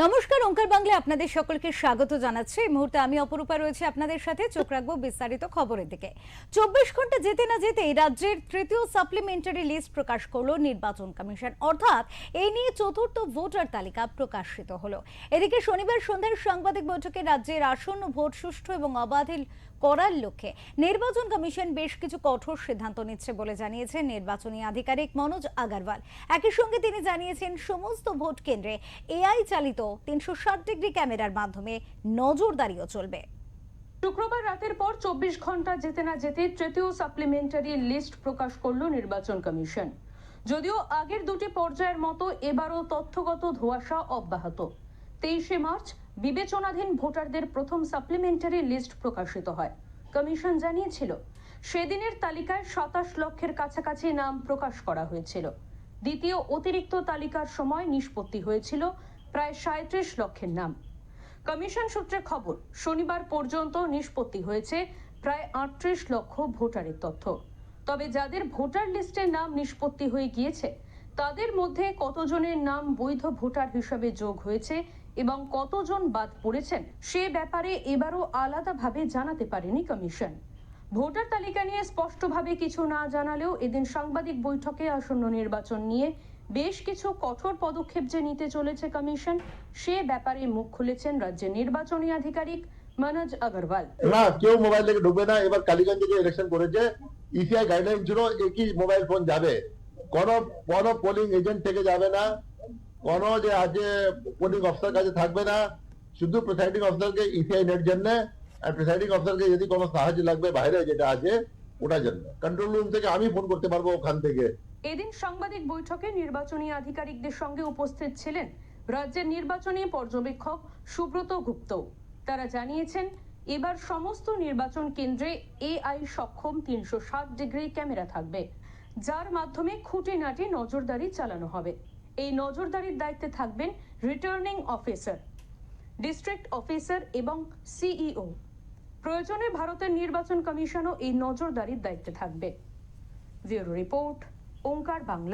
নমস্কার, ওঙ্কার বাংলায় আপনাদের সকলকে স্বাগত জানাচ্ছি। এই মুহূর্তে আমি অপরূপা রয়েছে আপনাদের সাথে। চোখ রাখবো বিস্তারিত খবরের দিকে। 24 ঘন্টা যেতে না যেতেই রাজ্যের তৃতীয় সাপ্লিমেন্টারি লিস্ট প্রকাশ করলো নির্বাচন কমিশন, অর্থাৎ এই নিয়ে চতুর্থ ভোটার তালিকা প্রকাশিত হলো। এদিকে শনিবার সন্ধ্যার সাংবাদিক বৈঠকে রাজ্যের আসন্ন ভোট সুষ্ঠু এবং অবাধ করার লক্ষ্যে নির্বাচন কমিশন বেশ কিছু কঠোর সিদ্ধান্ত নিচ্ছে বলে জানিয়েছেন নির্বাচনী আধিকারিক মনোজ আগরওয়াল। একই সঙ্গে তিনি জানিয়েছেন সমস্ত ভোট কেন্দ্রে এআই চালিত 360 ডিগ্রি ক্যামেরার মাধ্যমে নজরদারিও চলবে। শুক্রবার রাতের পর 24 ঘন্টা যেতে না যেতে তৃতীয় সাপ্লিমেন্টারি লিস্ট প্রকাশ করল নির্বাচন কমিশন। যদিও আগের দুটি পর্যায়ের মতো এবারও তথ্যগত ধোঁয়াশা অব্যাহত। 23শে মার্চ বিবেচনাধীন ভোটারদের প্রথম সাপ্লিমেন্টারি লিস্ট প্রকাশিত হয়। কমিশন জানিয়েছিল সেদিনের তালিকায় 27 লক্ষের কাছাকাছি নাম প্রকাশ করা হয়েছিল। দ্বিতীয় অতিরিক্ত তালিকার সময় নিষ্পত্তি হয়েছিল প্রায় 37 লক্ষের নাম। কমিশন সূত্রে খবর, শনিবার পর্যন্ত নিষ্পত্তি হয়েছে প্রায় 38 লক্ষ ভোটারের তথ্য। তবে যাদের ভোটার লিস্টে নাম নিষ্পত্তি হয়ে গিয়েছে তাদের মধ্যে কতজনের নাম বৈধ ভোটার হিসেবে যোগ হয়েছে এবং কতজন বাদ পড়েছেন সে ব্যাপারে এবারও আলাদাভাবে জানাতে পারেনি কমিশন। ভোটার তালিকা নিয়ে স্পষ্টভাবে কিছু না জানালেও এদিন সাংবাদিক বৈঠকে আসন্ন নির্বাচন নিয়ে বেশ কিছু কঠোর পদক্ষেপ যে নিতে চলেছে কমিশন সে ব্যাপারে মুখ খুলেছেন রাজ্যের নির্বাচনী আধিকারিক মনোজ আগরওয়াল। না, কেউ মোবাইল থেকে ঢুকবে না। এবার কালীগঞ্জে যে ইলেকশন করেছে ইসিআই গাইডলাইন ছিল একই মোবাইল ফোন যাবে, কোন পোলিং এজেন্ট থেকে যাবে না, কোন যে আছে পোলিং অফিসার কাছে থাকবে না, শুধু প্রিসাইডিং অফিসারকে ইসিআই নেট জন্য, আর প্রিসাইডিং অফিসারকে যদি কোনো সাহায্য লাগবে বাইরে যেটা আছে ওটার জন্য কন্ট্রোল রুম থেকে আমি ফোন করতে পারবো ওখান থেকে। এদিন সাংবাদিক বৈঠকে নির্বাচনী আধিকারিকদের সঙ্গে উপস্থিত ছিলেন রাজ্যের নির্বাচনী পর্যবেক্ষক সুব্রত গুপ্ত। তারা জানিয়েছেন এবার সমস্ত নির্বাচন কেন্দ্রে এআই সক্ষম 360 ডিগ্রি ক্যামেরা থাকবে, যার মাধ্যমে খুঁটিনাটি নজরদারি চালানো হবে। এই নজরদারির দায়িত্বে থাকবেন রিটার্নিং অফিসার, ডিস্ট্রিক্ট অফিসার এবং সিইও। প্রয়োজনে ভারতের নির্বাচন কমিশনও এই নজরদারির দায়িত্বে থাকবে। ব্যুরো রিপোর্ট, ওঙ্কার বাংলা।